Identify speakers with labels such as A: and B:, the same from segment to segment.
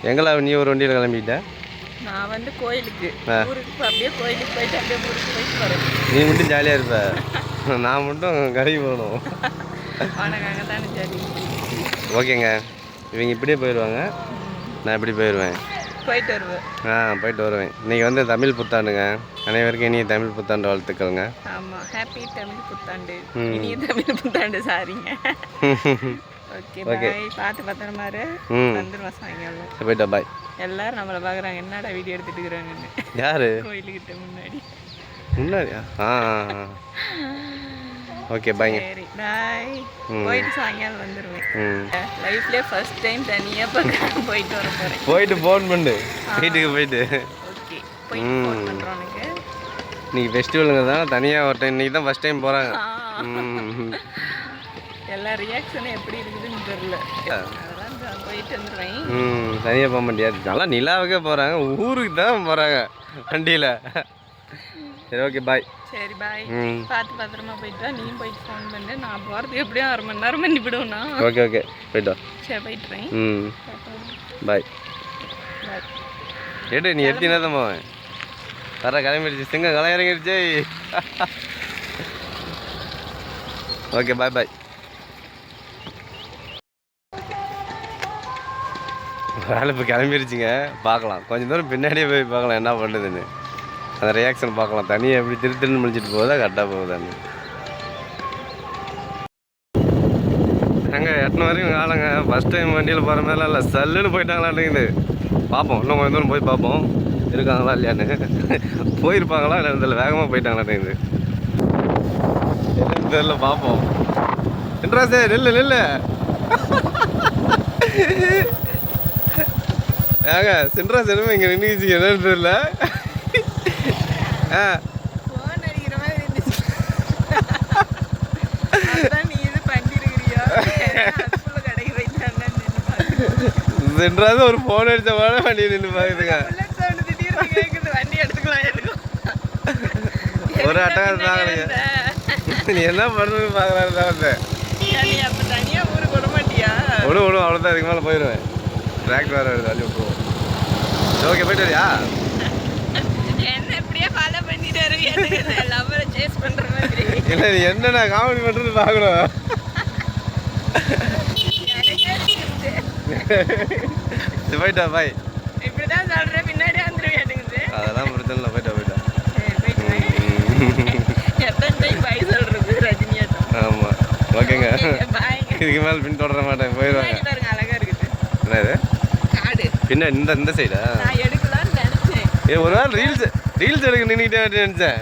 A: எங்களா நீ ஒரு வண்டியில் கிளம்பிட்ட?
B: நான் வந்து கோயிலுக்கு ஊருக்கு அப்படியே கோயிலுக்கு போயிட்டு அப்படியே ஊருக்கு போயிட்டு வரேன்.
A: நீ மட்டும் ஜாலியாக இருப்ப, நான் மட்டும் கடைக்கு போகணும்.
B: வணக்கங்க தானே ஜாலி.
A: ஓகேங்க, இவங்க இப்படியே போயிடுவாங்க, நான் இப்படி போயிடுவேன்.
B: போயிட்டு வருவேன்.
A: போயிட்டு வருவேன். இன்றைக்கி வந்து தமிழ் புத்தாண்டுங்க. அனைவருக்கும் இனிய தமிழ் புத்தாண்டு வாழ்த்துக்கள்ங்க.
B: ஆமாம், ஹாப்பி தமிழ் புத்தாண்டு. இனிய தமிழ் புத்தாண்டு. சாரிங்க. Okay bye. பார்த்து பத்திரமா வந்துடுவோம் சாயங்காலம்.
A: போயிட்டா பாய்.
B: எல்லாரும் நம்மளை பார்க்குறாங்க, என்னடா வீடியோ எடுத்துட்டு இருக்கிறாங்கன்னு.
A: யாரு?
B: கோயிலுக்கிட்ட முன்னாடியா?
A: ஓகே பாய்ங்க.
B: சரி பாய். போயிட்டு சாயங்காலம் வந்துடுவேன். லைஃப்லேயே ஃபர்ஸ்ட் டைம் தனியாக போயிட்டு வர போகிறேன்.
A: போயிட்டு ஃபோன் பண்ணு வீட்டுக்கு போயிட்டு.
B: ஓகே போயிட்டு ஃபோன் பண்ணுறோம். எனக்கு
A: இன்னைக்கு ஃபெஸ்டிவலுங்க தான், தனியாக ஒரு டைம் இன்றைக்கி தான் ஃபஸ்ட் டைம் போகிறாங்க.
B: எல்லா ரியாக்ஷனும் எப்படி இருக்குதுன்னு தெரியல. அதெல்லாம் போயிட்டு வந்துடுவேன்.
A: தனியாக போக முடியாது, நல்லா நிலாவுக்கே போகிறாங்க, ஊருக்கு தான் போகிறாங்க வண்டியில். சரி ஓகே பாய்.
B: சரி பாய். பார்த்து பத்திரமா போயிட்டு வா. நீயும் போயிட்டு ஃபோன் பண்ணு. நான் போகிறதுக்கு எப்படியும் 1/2 மணி நேரம் பண்ணி விடுவேண்ணா.
A: ஓகே போயிட்டு வா.
B: சரி போயிட்டுறேன்.
A: பாய். கேட்டு நீ எத்தி நேரம் போவேன் வர கிளம்பிடுச்சு, சிங்கம் களை இறங்கிடுச்சு. Okay bye. வேலை இப்போ கிளம்பிடுச்சிங்க, பார்க்கலாம் கொஞ்சம் தூரம் பின்னாடியே போய் பார்க்கலாம் என்ன பண்ணுதுன்னு, அந்த ரியாக்ஷன் பார்க்கலாம். தனியாக எப்படி திருன்னு முடிச்சுட்டு போகுதா கரெக்டாக போகுதான்னு. நாங்கள் எட்டன வரைக்கும் காலங்க ஃபஸ்ட் டைம் வண்டியில் போகிற மாதிரிலாம் இல்லை, சல்லுன்னு போயிட்டாங்களான்னுங்குது. பார்ப்போம், இன்னும் கொஞ்சம் தூரம் போய் பார்ப்போம் இருக்காங்களா இல்லையான்னு. போயிருப்பாங்களா இல்லை வேகமாக போயிட்டாங்களான்னுங்குது என்னன்னு தெரியல, பார்ப்போம். என்றா சார் நெல்லு ஏங்க சென்ட்ரா சினிமா இங்கே நின்றுச்சு, என்னன்னு தெரியல. சென்ட்ராது ஒரு ஃபோன் அடித்த மாதிரி வண்டி நின்று பாக்குதுங்க. ஒரு அட்டகாசம் தாங்க. நீ என்ன பண்ணுறது பார்க்குறாரு தான் வந்தேன். விடும் அவ்வளோதான், இதுக்கு மேலே போயிடுவேன். டிராக்டர் வேறு வருது, அள்ளி விட்டுருவோம். ஓகே போயிட்டு வரியா? இல்லை நீ என்னண்ணா காமெடி பண்ணுறது பார்க்கணும். போயிட்டா பாய்.
B: இப்படிதான் சொல்றேன், பின்னாடி வந்துருவேன். அதெல்லாம்
A: பிரச்சனை இல்லை, போயிட்டா.
B: எத்தனை டைம் பாய் சொல்றது ரஜினியாட்டம்.
A: ஆமாம் ஓகேங்க, இதுக்கு மேலே பின் தொடர மாட்டேன், போயிடுவாங்க.
B: அழகா இருக்குது.
A: என்னது
B: காடு
A: பின்ன இந்த சைடா?
B: நான் எடுக்கலாம்னு நினைச்சேன்.
A: ஒரு நாள் ரீல்ஸ் எடுக்க நின்றுக்கிட்டே நினைச்சேன்.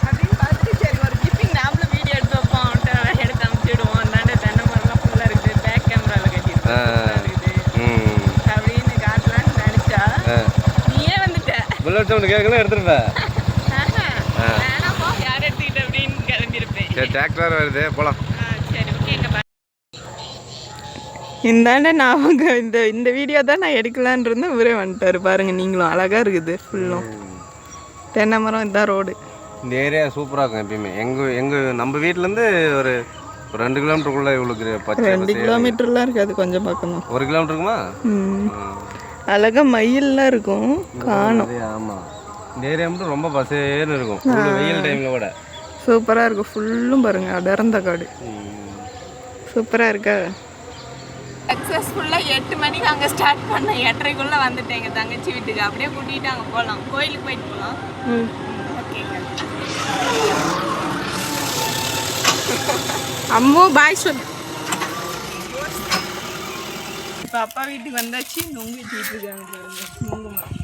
B: அப்படின்னு பார்த்துட்டு சரி ஒரு கிப்பிங் நாமளும் வீடியோ எடுத்து வைப்போம், எடுத்து அனுப்பிச்சிடுவோம். அந்தாண்ட தென்னை மரம்லாம் ஃபுல்லாக இருக்குது, பேக் கேமராவில் கட்டிட்டு அப்படின்னு காட்டலான்னு நினைச்சா நீயே வந்துட்ட.
A: புல்லட் சவுண்ட் கேட்கலாம் எடுத்துருப்பேன்.
B: வேணாம் போ, யார் எடுத்துக்கிட்ட அப்படின்னு கிளம்பியிருப்பேன்.
A: சரி டிராக்டர் வருது, போகலாம்.
B: சரி ஓகேங்க. இந்தாண்ட நான் இந்த வீடியோ தான் நான் எடுக்கலான் இருந்தேன், இவரே வந்துட்டாரு பாருங்க. நீங்களும் அழகா இருக்குது, ஃபுல்லும் தென்னை மரம். இதுதான் ரோடு.
A: இந்த ஏரியா சூப்பராக இருக்கும் எப்பயுமே. எங்கள் நம்ம வீட்டிலேருந்து ஒரு 2 கிலோமீட்டருக்குள்ளே இவ்வளோக்கு
B: 2 கிலோமீட்டர்லாம் இருக்காது, கொஞ்சம் பக்கம் தான்.
A: 1 கிலோமீட்டர் இருக்குமா?
B: அழகா மயில்லாம் இருக்கும், காணும்.
A: ஆமாம், இந்த ஏரியா மட்டும் ரொம்ப பசேன்னு இருக்கும் வெயில் டைமில் கூட.
B: சூப்பராக இருக்கும், ஃபுல்லும் பாருங்க அடர்ந்த காடு. சூப்பராக இருக்கா? சக்ஸஸ்ஃபுல்லாக 8 மணிக்கு அங்கே ஸ்டார்ட் பண்ணேன், 8:30க்குள்ளே வந்துட்டேன் எங்கள் தங்கச்சி வீட்டுக்கு. அப்படியே கூட்டிகிட்டு அங்கே போகலாம், கோயிலுக்கு போயிட்டு போகலாம். ஓகேங்க. அம்மோ பாய் சொல்லு. இப்போ அப்பா வீட்டுக்கு வந்தாச்சு, நொங்கு வச்சுட்டு இருக்காங்க. நொங்கு மரம்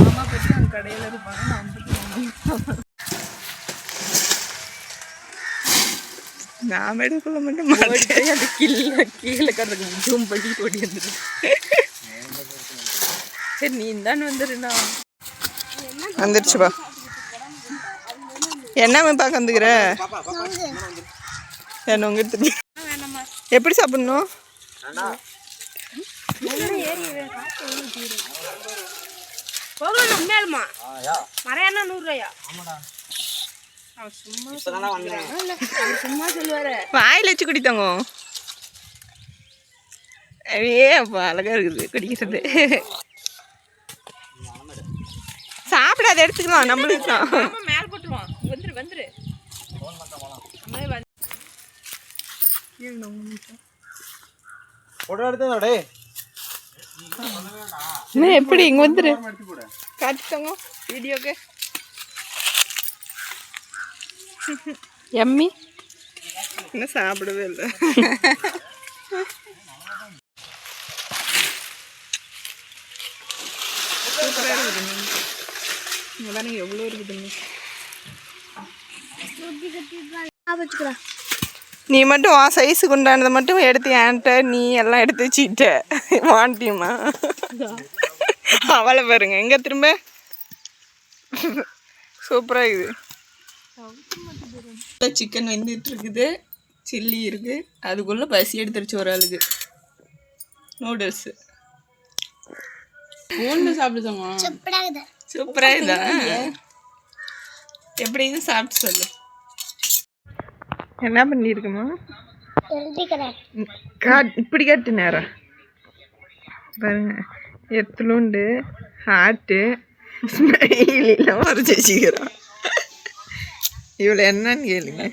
B: மாமா போட்டு அங்கே கடையில் இருப்பாங்க. நான் எடுக்கல மட்டும் மாட்டேன், அது கீழே கறக்கு ஜூம் பண்ணி ஓடி வந்துடும். சரி நீ தான் வந்துடுண்ணா. வந்துடுச்சுப்பா. என்ன பார்க்க வந்துக்கிற? நொங்கு எடுத்துக்க. எப்படி சாப்பிடணும்? மறையானா 100 ரூபாயா? சும்மா சொல்லுவாரு, வாயில வச்சு குடித்தாங்க. அப்படியே அப்போ அழகாக இருக்குது குடிக்கிறது. சாப்பிடாத எடுத்துக்கலாம் நம்மளுக்கு தான். மேலே போட்டுருவான். வந்துரு வந்துரு. எப்படி இங்கே வந்துரு காட்டுத்தோங்க வீடியோக்கு. எம்மி இன்னும் சாப்பிடவே இல்லை. சூப்பராக இருக்குது. இங்கே பாருங்க எவ்வளோ இருக்குதுங்க. நீ மட்டும் வா சைஸுக்கு உண்டானதை மட்டும் எடுத்து ஏன்ட்ட நீ எல்லாம் எடுத்து வச்சுக்கிட்ட வாண்டியுமா அவளை பாருங்க எங்கே திரும்ப சூப்பராக இருக்குது. சிக்கன் வெந்துட்டு இருக்குது, சில்லி இருக்குது, அதுக்குள்ளே பசி எடுத்துருச்சு ஒரு ஆளுக்கு. நூடுல்ஸு சாப்பிடுதாங்க. சூப்பராக இதா எப்படி இது சாப்பிட்டு சொல்லு. என்ன பண்ணியிருக்குமா இப்படி காட்டு நேரம் பாருங்க. எத்தலுண்டு ஹார்ட்டு ஸ்மைலாம் வரைச்சி வச்சுக்கிறான். இவ்வளோ என்னன்னு கேளுங்க.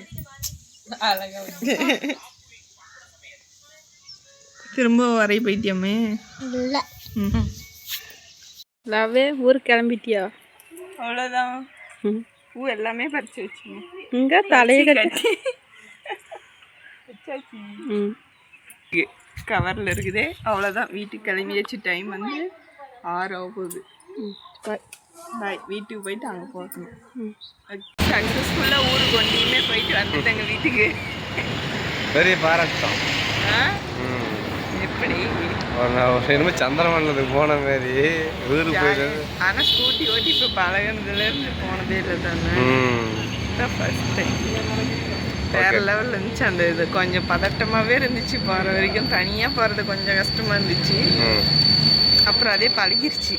B: திரும்ப வரைய போயிட்டியாமே. லவ்வே ஊருக்கு கிளம்பிட்டியா? அவ்வளோதான். பூ எல்லாமே பறிச்சு வச்சுங்க. இங்கே தலையை கட்டி கவரில் இருக்குது. அவ்வளோதான். வீட்டுக்கு கிளம்பியாச்சு. டைம் வந்து 6 ஆக போகுது. பாய். வீட்டுக்கு போயிட்டு அங்கே போகணும். சக்ஸஸ்ஃபுல்லாக ஊருக்கு ஒன்றையுமே போயிட்டு வந்துட்டாங்க வீட்டுக்கு.
A: பெரிய பாராட்டம்.
B: எப்படி
A: என்னமோ சந்திரமண்டலத்துக்கு போன மாதிரி ஊருக்கு போயிட்டு.
B: ஆனால் ஸ்கூட்டி ஓட்டி இப்போ பழகினதுலேருந்து போனதே இல்லை தானே. தான் ஃபஸ்ட் டைம். வேறு லெவலில் இருந்துச்சு. அந்த இது கொஞ்சம் பதட்டமாகவே இருந்துச்சு போகிற வரைக்கும். தனியாக போகிறது கொஞ்சம் கஷ்டமாக இருந்துச்சு. அப்புறம் அதே பழகிருச்சு.